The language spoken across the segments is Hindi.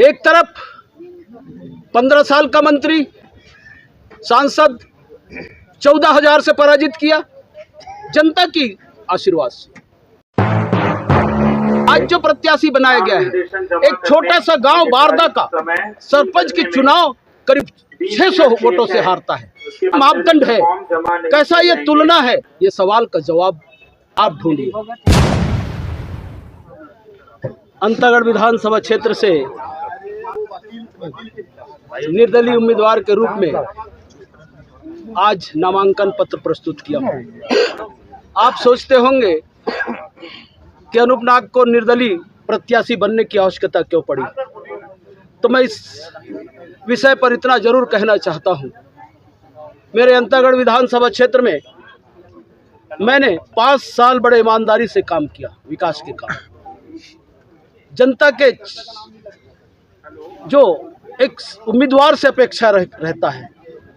एक तरफ 15 साल का मंत्री सांसद 14,000 से पराजित किया जनता की आशीर्वाद से। आज जो प्रत्याशी बनाया गया है, एक छोटा सा गांव बारदा का सरपंच की चुनाव करीब 600 वोटों से हारता है। मापदंड है, कैसा ये तुलना है, ये सवाल का जवाब आप ढूंढिए। अंतागढ़ विधानसभा क्षेत्र से निर्दलीय उम्मीदवार के रूप में आज नामांकन पत्र प्रस्तुत किया हूं। आप सोचते होंगे कि अनूप नाग को निर्दलीय प्रत्याशी बनने की आवश्यकता क्यों पड़ी, तो मैं इस विषय पर इतना जरूर कहना चाहता हूं। मेरे अंतागढ़ विधानसभा क्षेत्र में मैंने 5 साल बड़े ईमानदारी से काम किया, विकास के काम। जनता के जो एक उम्मीदवार से अपेक्षा रहता है,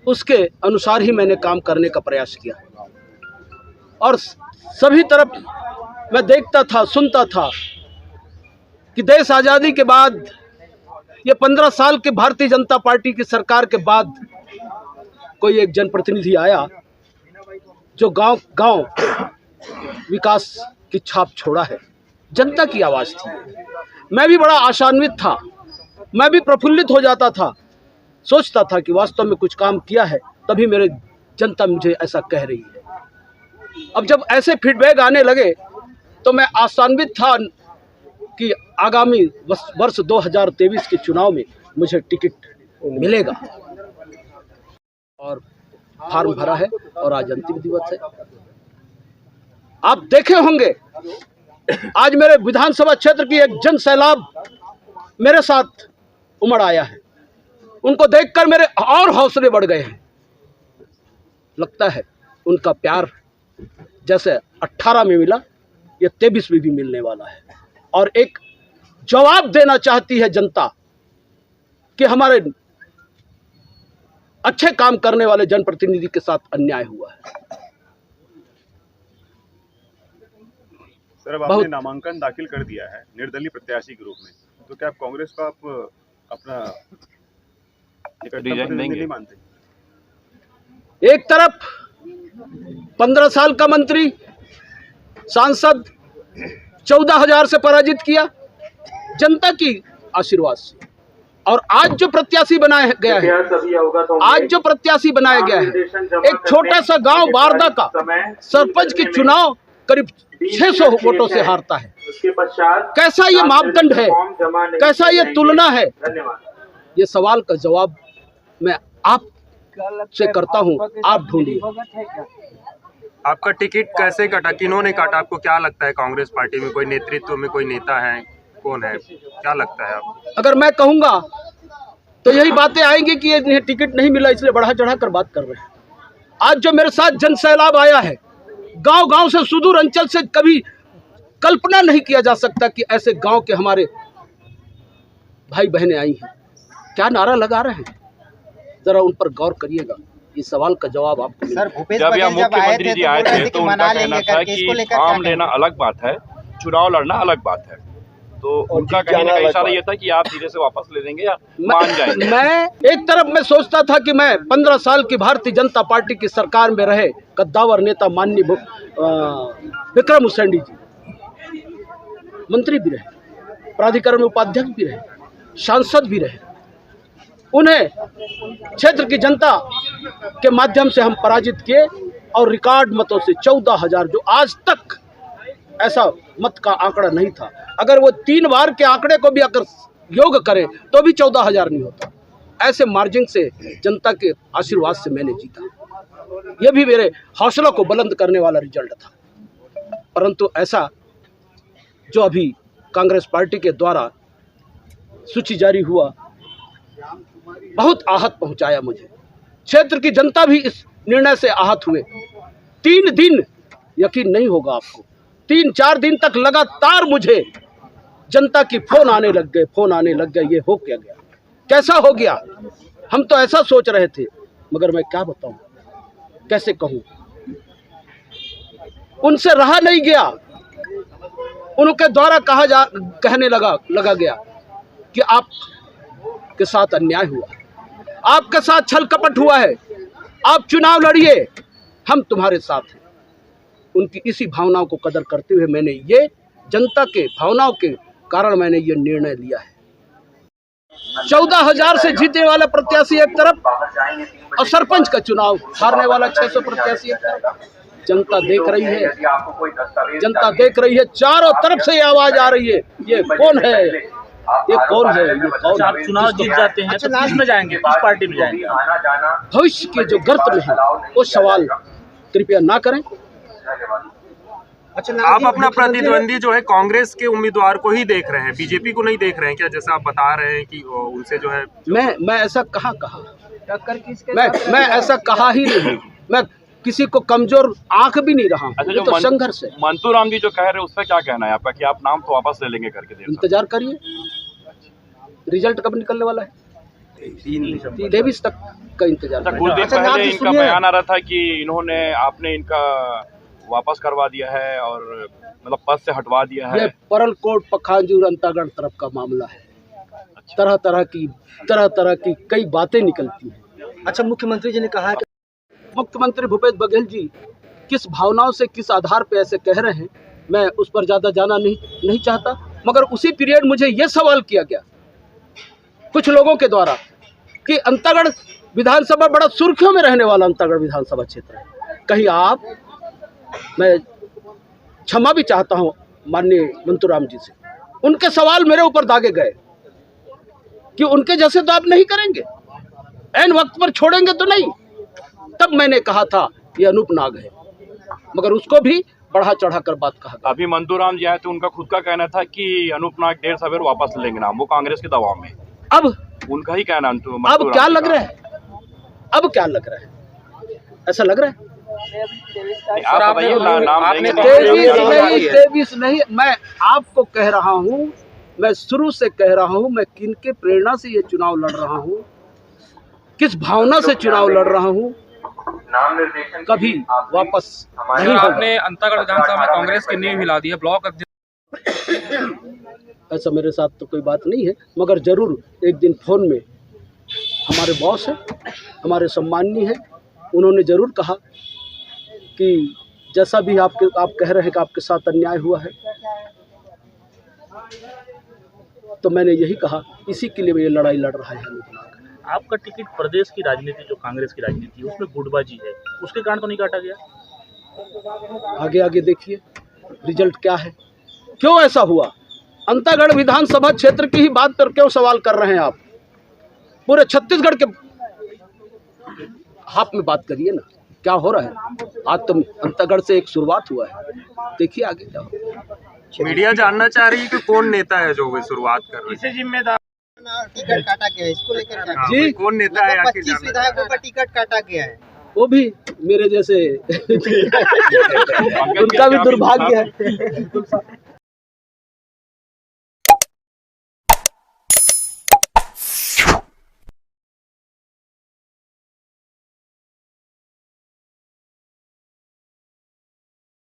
उसके अनुसार ही मैंने काम करने का प्रयास किया और सभी तरफ मैं देखता था, सुनता था कि देश आज़ादी के बाद ये 15 साल के भारतीय जनता पार्टी की सरकार के बाद कोई एक जनप्रतिनिधि आया जो गांव गांव विकास की छाप छोड़ा है। जनता की आवाज़ थी। मैं भी बड़ा आशान्वित था, मैं भी प्रफुल्लित हो जाता था, सोचता था कि वास्तव में कुछ काम किया है, तभी मेरे जनता मुझे ऐसा कह रही है। अब जब ऐसे फीडबैक आने लगे तो मैं आशान्वित था कि आगामी वर्ष 2023 के चुनाव में मुझे टिकट मिलेगा और फॉर्म भरा है और आज अंतिम दिवस है। आप देखे होंगे आज मेरे विधानसभा क्षेत्र की एक जन सैलाब मेरे साथ उमड़ आया है। उनको देखकर मेरे और हौसले बढ़ गए हैं। लगता है उनका प्यार जैसे 18 में मिला, ये 23 में भी मिलने वाला है और एक जवाब देना चाहती है जनता कि हमारे अच्छे काम करने वाले जनप्रतिनिधि के साथ अन्याय हुआ है। सर, अब आपने नामांकन दाखिल कर दिया है निर्दलीय प्रत्याशी के रूप में, तो क्या आप कांग्रेस को आप अपना नहीं मानते? एक तरफ 15 साल का मंत्री सांसद 14,000 से पराजित किया जनता की आशीर्वाद से, और आज जो प्रत्याशी बनाया गया है, एक छोटा सा गांव बारदा का सरपंच की चुनाव करीब 600 वोटों से हारता है। कैसा ये मापदंड है, कैसा ये तुलना है, ये सवाल का जवाब मैं आप से करता हूं, आप ढूंढिए। आपका टिकट कैसे कटा, किन्होंने काटा? आपको क्या लगता है कांग्रेस पार्टी में कोई नेतृत्व में कोई नेता है, कौन है, क्या लगता है आपको? अगर मैं कहूंगा तो यही बातें आएंगी कि ये टिकट नहीं मिला इसलिए बढ़ा चढ़ा कर बात कर रहे हैं। आज जो मेरे साथ जन सैलाब आया है, गांव गांव से, सुदूर अंचल से, कभी कल्पना नहीं किया जा सकता कि ऐसे गांव के हमारे भाई बहनें आई हैं। क्या नारा लगा रहे हैं, जरा उन पर गौर करिएगा। इस सवाल का जवाब आपको सर, जब यह मुख्यमंत्री जी आए थे तो उनका कहना था कि फॉर्म लेना अलग बात है, चुनाव लड़ना अलग बात है, तो उनका कहीं ना कहीं इशारा ये था कि आप धीरे से वापस ले लेंगे या मान जाएंगे। मैं एक तरफ मैं सोचता था कि मैं 15 साल की भारतीय जनता पार्टी की सरकार में रहे कद्दावर नेता माननीय विक्रम उसेंडी जी मंत्री भी रहे, प्राधिकरण में उपाध्यक्ष भी रहे, सांसद भी रहे। उन्हें क्षेत्र की जनता के माध्यम से हम पराजित किए और रिकॉर्ड मतों से 14,000, जो आज तक ऐसा मत का आंकड़ा नहीं था। अगर वो 3 बार के आंकड़े को भी अगर योग करें तो भी 14,000 नहीं होता। ऐसे मार्जिन से जनता के आशीर्वाद से मैंने जीता। ये भी मेरे हौसलों को बुलंद करने वाला रिजल्ट था। परंतु ऐसा जो अभी कांग्रेस पार्टी के द्वारा सूची जारी हुआ, बहुत आहत पहुंचाया मुझे। क्षेत्र की जनता भी इस निर्णय से आहत हुए। 3 दिन, यकीन नहीं होगा आपको, 3-4 दिन तक लगातार मुझे जनता की फोन आने लग गए। ये हो क्या गया, कैसा हो गया? हम तो ऐसा सोच रहे थे, मगर मैं क्या बताऊं, कैसे कहूं। उनसे रहा नहीं गया। उनके द्वारा कहने लगा गया कि आप के साथ अन्याय हुआ, आपके साथ छल कपट हुआ है, आप चुनाव लड़िए, हम तुम्हारे साथ हैं। उनकी इसी भावनाओं को कदर करते हुए मैंने ये जनता के भावनाओं के कारण मैंने ये निर्णय लिया है। 14,000 से जीतने वाला प्रत्याशी एक तरफ और सरपंच का चुनाव हारने वाला 600 प्रत्याशी एक तरफ। जनता देख रही है, जनता देख रही है, चारों तरफ से ये आवाज आ रही है, ये कौन है, ये कौन है, ये कौन है। आप चुनाव जीत जाते हैं तो किस में जाएंगे, किस पार्टी में जाएंगे? भविष्य के जो गर्त में है वो सवाल कृपया ना करें। आप अपना प्रतिद्वंदी जो है कांग्रेस के उम्मीदवार को ही देख रहे हैं, बीजेपी को नहीं देख रहे हैं क्या? जैसे आप बता रहे हैं कि उनसे जो है मैं ऐसा कहाँ कहा, मैं ऐसा कहा ही नहीं, मैं किसी को कमजोर आंख भी नहीं रहा। अच्छा, ये तो संघर्ष है। मंतूराम जी जो कह रहे हैं उससे क्या कहना है आपका कि आप नाम तो वापस ले लेंगे करके? इंतजार करिए, रिजल्ट कब निकलने वाला है? 23 तक का इंतजार करिए। कुछ दिन पहले इनका बयान आ रहा था कि आपने इनका वापस करवा दिया है और मतलब पद से हटवा दिया है। ये परलकोट, पखांजूर, अंतागढ़ तरफ का मामला है। तरह तरह की कई बातें निकलती हैं। अच्छा, मुख्यमंत्री जी ने कहा है कि मुख्यमंत्री भूपेश बघेल जी किस भावनाओं से, किस आधार पे ऐसे कह रहे हैं, मैं उस पर ज़्यादा जाना नहीं चाहता। मगर उसी पीरियड मुझे ये सवाल किया गया कुछ लोगों के द्वारा कि अंतागढ़ विधानसभा बड़ा सुर्खियों में रहने वाला अंतागढ़ विधानसभा क्षेत्र है, कहीं आप, मैं क्षमा भी चाहता हूँ माननीय मंतूराम जी से, उनके सवाल मेरे ऊपर दागे गए कि उनके जैसे तो आप नहीं करेंगे, ऐन वक्त पर छोड़ेंगे तो नहीं। तब मैंने कहा था ये अनूप नाग है, मगर उसको भी बढ़ा चढ़ा कर बात कहा। अभी मंतूराम जी आए थे, उनका खुद का कहना था कि अनूप नाग देर सवेर वापस लेंगे नाम, वो कांग्रेस के दबाव में। अब उनका ही कहना। अब क्या लग रहा है, अब क्या लग रहा है, ऐसा लग रहा है? आप बताइए नाम देंगे। 23 नहीं, मैं आपको कह रहा हूँ, मैं शुरू से कह रहा हूँ, मैं किनके प्रेरणा से ये चुनाव लड़ रहा हूँ, किस भावना से चुनाव लड़ रहा हूँ, कभी वापस नहीं होगा। आपने अंतागढ़ विधानसभा में कांग्रेस की नींव हिला दी है, ब्लॉक अध्यक्ष। ऐसा मेरे साथ तो कोई बात नहीं है, मगर जरूर एक दिन फोन में हमारे बॉस हैं, हमारे सम्माननीय हैं, उन्होंने जरूर कहा कि जैसा भी आप कह रहे हैं कि आपके साथ अन्याय हुआ है, तो मैंने यही कहा, इसी के लिए ये लड़ाई लड़ रहा है। आपका टिकट प्रदेश की राजनीति, जो कांग्रेस की राजनीति है, उसमें गुटबाजी है, उसके कारण तो नहीं काटा गया? आगे देखिए रिजल्ट क्या है, क्यों ऐसा हुआ। अंतागढ़ विधानसभा क्षेत्र की ही बात पर क्यों सवाल कर रहे हैं आप? पूरे छत्तीसगढ़ के हाथ में बात करिए ना, क्या हो रहा है। आज तो अंतागढ़ से एक शुरुआत हुआ है, देखिए आगे क्या हो। मीडिया जानना चाह रही है कि कौन नेता है जो शुरुआत कर रहा है, इसे जिम्मेदार टिकट काटा गया है, इसको लेकर क्या? जी, कौन नेता है? 25 विधायकों का टिकट काटा गया है, वो भी मेरे जैसे उनका भी दुर्भाग्य है।